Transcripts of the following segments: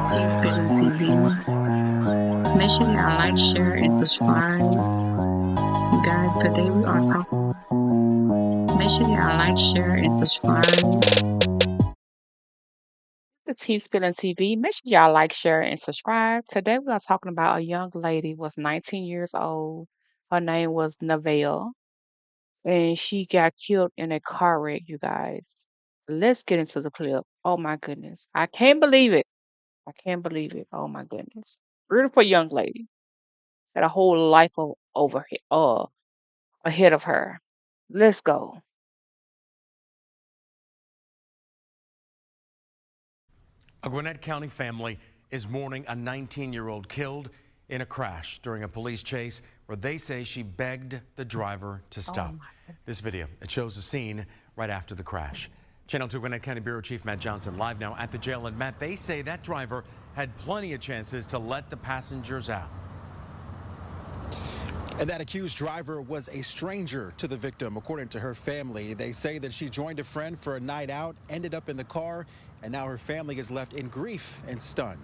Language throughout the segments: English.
T Spilling TV. Make sure y'all like, share, and subscribe. You guys, today we are talking. Make sure y'all like, share, and subscribe. The T Spilling TV. Make sure y'all like, share, and subscribe. Today we are talking about a young lady was 19 years old. Her name was Neville, and she got killed in a car wreck. You guys, let's get into the clip. Oh my goodness, I can't believe it. I can't believe it. Oh my goodness. Beautiful young lady. Had a whole life ahead of her. Let's go. A Gwinnett County family is mourning a 19-year-old killed in a crash during a police chase where they say she begged the driver to Oh stop. my goodness. This video, it shows the scene right after the crash. Channel 2 Gwinnett County Bureau Chief Matt Johnson live now at the jail. And Matt, they say that driver had plenty of chances to let the passengers out. And that accused driver was a stranger to the victim, according to her family. They say that she joined a friend for a night out, ended up in the car, and now her family is left in grief and stunned.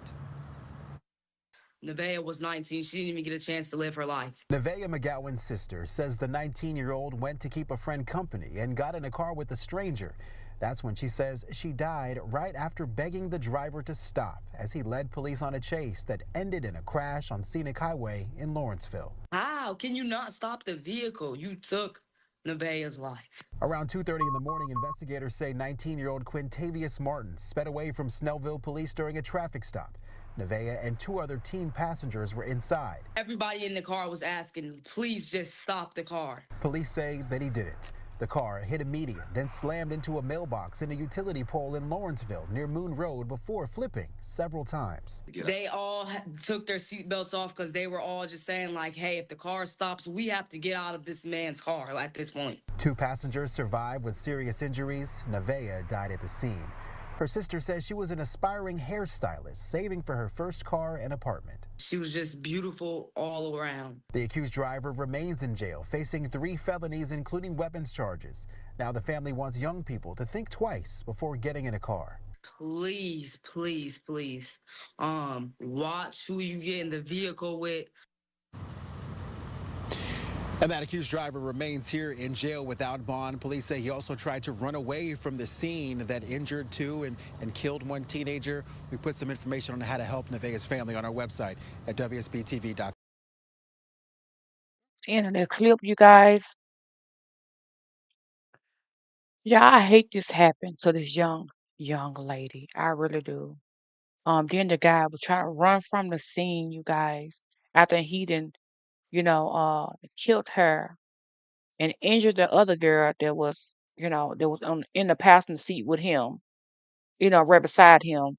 Nevaeh was 19. She didn't even get a chance to live her life. Nevaeh McGowan's sister says the 19-year-old went to keep a friend company and got in a car with a stranger. That's when she says she died right after begging the driver to stop as he led police on a chase that ended in a crash on Scenic Highway in Lawrenceville. How can you not stop the vehicle? You took Nevaeh's life. Around 2:30 in the morning, investigators say 19-year-old Quintavious Martin sped away from Snellville police during a traffic stop. Nevaeh and two other teen passengers were inside. Everybody in the car was asking, please just stop the car. Police say that he didn't. The car hit a median, then slammed into a mailbox in a utility pole in Lawrenceville near Moon Road before flipping several times. They all took their seatbelts off because they were all just saying like, hey, if the car stops, we have to get out of this man's car at this point. Two passengers survived with serious injuries. Nevaeh died at the scene. Her sister says she was an aspiring hairstylist, saving for her first car and apartment. She was just beautiful all around. The accused driver remains in jail, facing 3 felonies, including weapons charges. Now the family wants young people to think twice before getting in a car. Please, please, please, watch who you get in the vehicle with. And that accused driver remains here in jail without bond. Police say he also tried to run away from the scene that injured 2 and killed 1 teenager. We put some information on how to help Nevaeh's family on our website at WSBTV.com. End of that clip, you guys. Yeah, I hate this happened to this young lady. I really do. Then the guy was trying to run from the scene, you guys, after he didn't, killed her and injured the other girl that was on in the passenger seat with him, right beside him.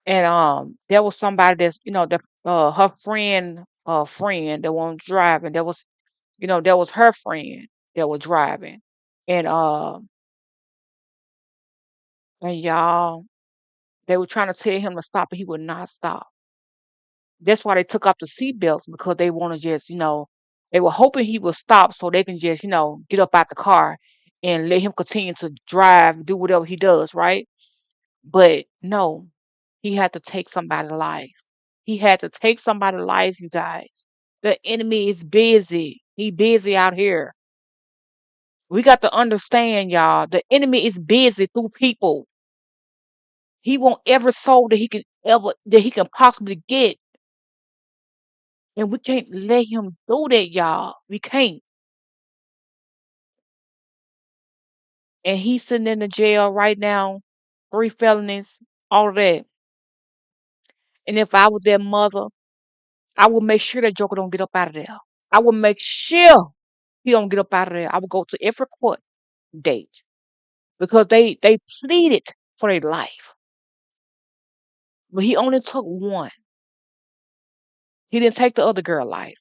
And there was somebody her friend that was driving. That was her friend that was driving. And y'all, they were trying to tell him to stop, and he would not stop. That's why they took off the seatbelts because they want to they were hoping he would stop so they can just, get up out the car and let him continue to drive, do whatever he does, right? But no, he had to take somebody's life. He had to take somebody's life, you guys. The enemy is busy. He busy out here. We got to understand, y'all. The enemy is busy through people. He want every soul that he can possibly get. And we can't let him do that, y'all. We can't. And he's sitting in the jail right now, 3 felonies, all of that. And if I was their mother, I would make sure that Joker don't get up out of there. I would make sure he don't get up out of there. I would go to every court date because they pleaded for their life. But he only took one. He didn't take the other girl life,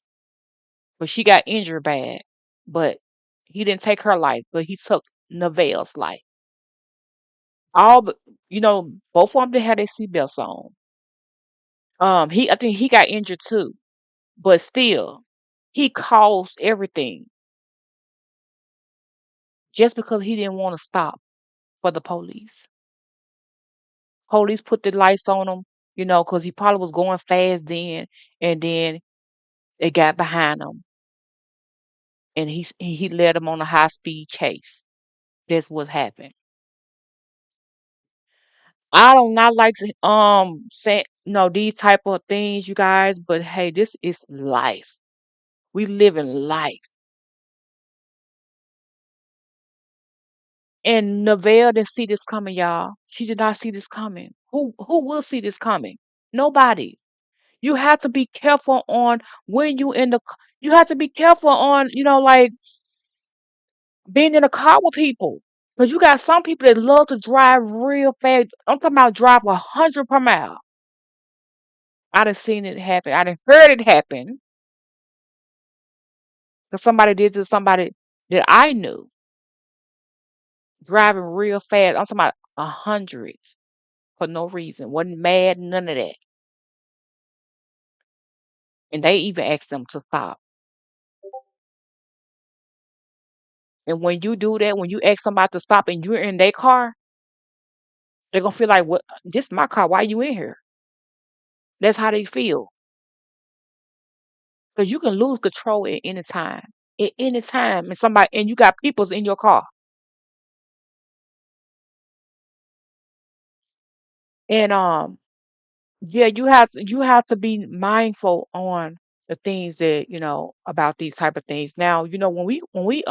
but she got injured bad. But he didn't take her life, but he took Nevaeh's life. All but both of them they had their seatbelts on. I think he got injured too, but still, he caused everything just because he didn't want to stop for the police. Police put the lights on him. because he probably was going fast then, and then they got behind him, and he led them on a high speed chase. That's what happened. I do not like to say these type of things, you guys, but hey, this is life. We live in life. And Neville didn't see this coming, y'all. She did not see this coming. Who will see this coming? Nobody. You have to be careful on when you in the you have to be careful on, like being in a car with people. Because you got some people that love to drive real fast. I'm talking about drive 100 per mile. I done seen it happen. I done heard it happen. Because somebody did to somebody that I knew driving real fast. I'm talking about 100 for no reason. Wasn't mad, none of that. And they even asked them to stop. And when you do that, when you ask somebody to stop and you're in their car, they're gonna feel like, "What? This is my car. Why you in here?" That's how they feel. Because you can lose control at any time. At any time, and you got people's in your car. And yeah, you have to be mindful on the things that about these type of things. Now, when we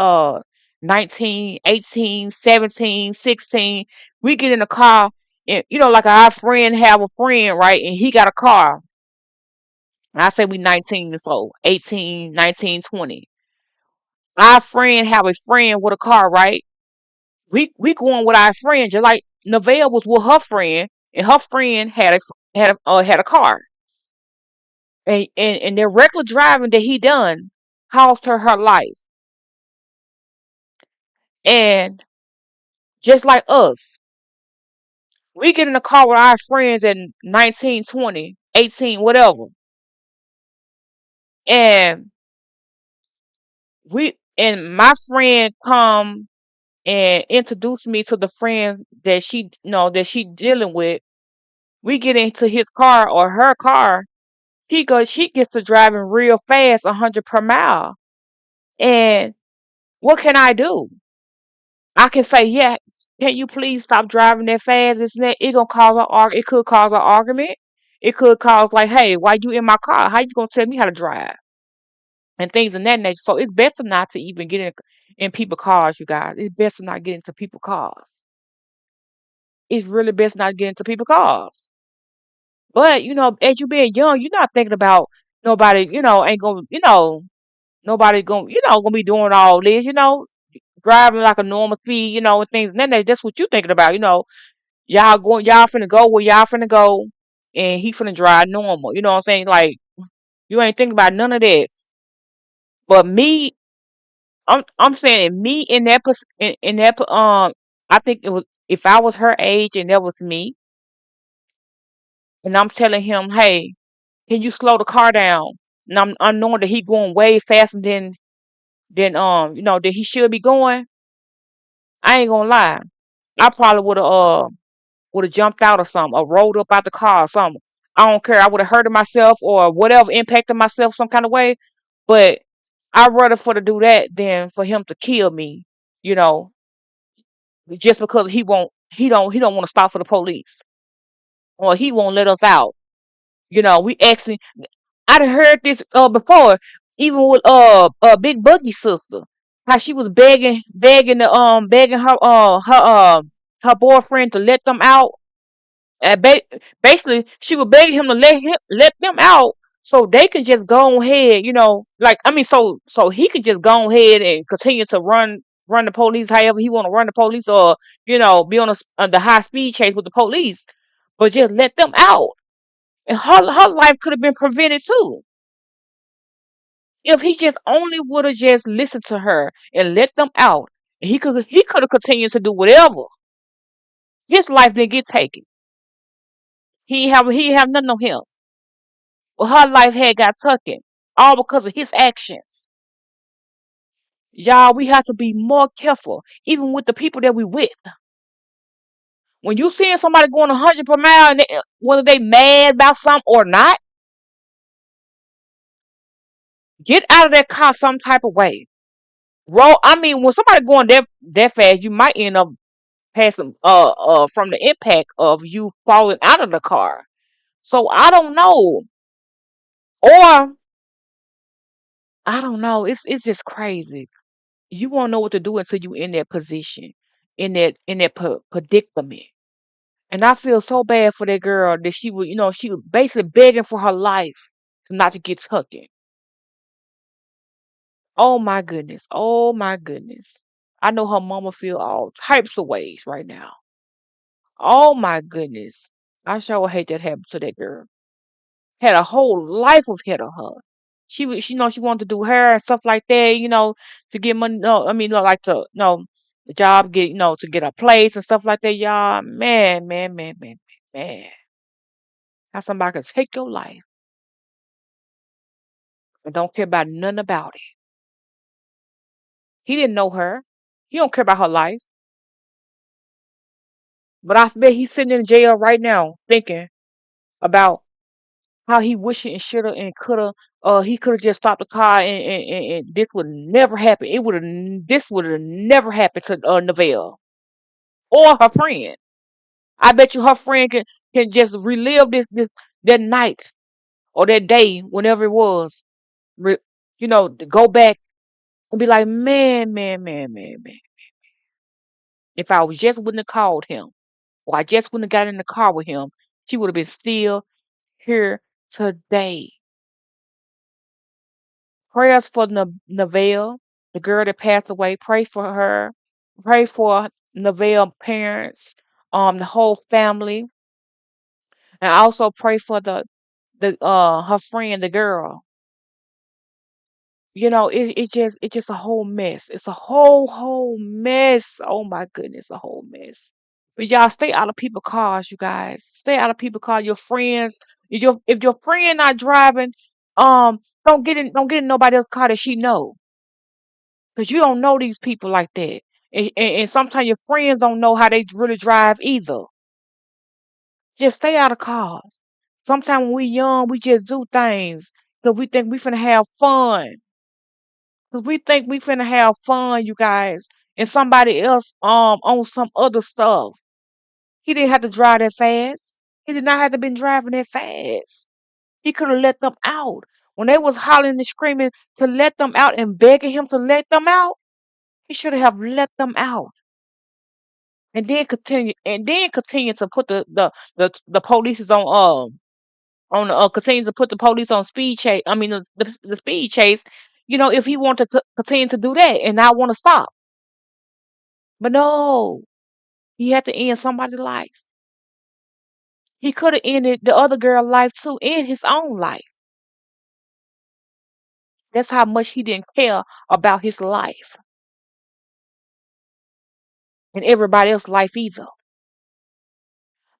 19, 18, 17, 16, we get in a car, and like our friend have a friend, right? And he got a car. I say we 19 years old, 18, 19, 20. Our friend have a friend with a car, right? We going with our friend, just like Nevaeh was with her friend, and her friend had a car. And the reckless driving that he done cost her life. And just like us, we get in the car with our friends at 19, 20, 18, whatever. And my friend come and introduce me to the friend that she dealing with. We get into his car or her car. She gets to driving real fast, 100 per mile. And what can I do? I can say, yes. Can you please stop driving that fast? Isn't that it gonna cause it could cause an argument. It could cause like, hey, why you in my car? How you gonna tell me how to drive? And things of that nature. So it's best not to even get in people's cars, you guys. It's best to not get into people's cars. It's really best not to get into people's cars. But as you being young, you're not thinking about nobody, ain't gonna, nobody gonna be doing all this, driving like a normal speed, and things. And then that's what you thinking about, y'all finna go where y'all finna go, and he finna drive normal. You know what I'm saying? Like you ain't thinking about none of that. But me, I'm saying me in that in that I think it was if I was her age and that was me, and I'm telling him, hey, can you slow the car down? And I'm knowing that he going way faster than that he should be going. I ain't gonna lie. I probably would have jumped out or something, or rolled up out the car or something. I don't care. I would have hurted myself or whatever, impacted myself some kind of way. But I'd rather for to do that than for him to kill me, you know, just because he don't want to stop for the police or he won't let us out. We actually I done heard this before, even with Big Boogie's sister, how she was begging her boyfriend to let them out. Basically, she was begging him to let them out so they can just go ahead, like I mean, so he could just go ahead and continue to run the police however he want to run the police, or be on the high speed chase with the police, but just let them out, and her life could have been prevented too if he just only would have just listened to her and let them out. He could have continued to do whatever. His life didn't get taken. He ain't have nothing on him. Well, her life had got taken all because of his actions. Y'all, we have to be more careful, even with the people that we with. when you seeing somebody going 100 per mile, and whether they mad about something or not, get out of that car some type of way. Roll. I mean, when somebody going that fast, you might end up passing from the impact of you falling out of the car. So I don't know, or I don't know. It's just crazy. You won't know what to do until you in that position, in that predicament. And I feel so bad for that girl that she was basically begging for her life not to get taken. Oh my goodness. Oh my goodness. I know her mama feel all types of ways right now. Oh my goodness. I sure hate that happened to that girl. Had a whole life ahead of her. She wanted to do hair and stuff like that, to get money. No, I mean, no, like to, the job, to get a place and stuff like that, y'all. Man, man, man, man, man, man. How somebody can take your life and don't care about nothing about it. He didn't know her. He don't care about her life. But I bet he's sitting in jail right now thinking about how he wishing and shoulda and coulda. He could have just stopped the car, and this would never happen. This would have never happened to Neville or her friend. I bet you her friend can just relive this that night or that day, whenever it was. Re, to go back and be like, man, man, man, man, man. If I was just wouldn't have called him, or I just wouldn't have got in the car with him, she would have been still here today. Prayers for Neville, the girl that passed away. Pray for her. Pray for Neville parents, the whole family, and also pray for the her friend, the girl. It's just a whole mess. It's a whole mess. Oh my goodness, a whole mess. But y'all stay out of people's cars, you guys. Stay out of people's cars. Your friends. If your friend not driving, don't get in nobody else's car that she know. Because you don't know these people like that. And sometimes your friends don't know how they really drive either. Just stay out of cars. Sometimes when we young, we just do things because we think we finna have fun. Because we think we finna have fun, you guys. And somebody else on some other stuff. He didn't have to drive that fast. He did not have to been driving that fast. He could have let them out. When they was hollering and screaming to let them out and begging him to let them out, he should have let them out. And then continue to put the police on continue to put the police on speed chase. I mean the speed chase. If he wanted to continue to do that and not want to stop, but no, he had to end somebody's life. He could have ended the other girl's life too, and his own life. That's how much he didn't care about his life and everybody else's life either.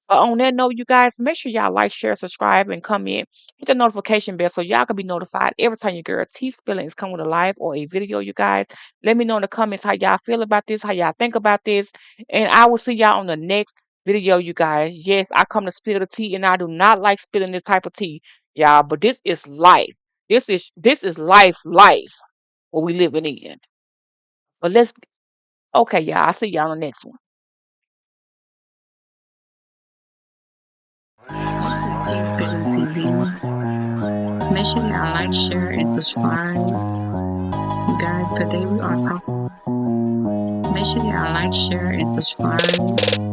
On that note, you guys, make sure y'all like, share, subscribe, and comment. Hit the notification bell so y'all can be notified every time your girl T Spilling is coming with a live or a video, you guys. Let me know in the comments how y'all feel about this, how y'all think about this. And I will see y'all on the next video, you guys. Yes, I come to spill the tea, and I do not like spilling this type of tea, y'all. But this is life. This is life what we living in. But okay, y'all. I'll see y'all on the next one. This is T Spilling TV. Make sure y'all like, share, and subscribe. You guys, today we are talking. Make sure y'all like, share, and subscribe.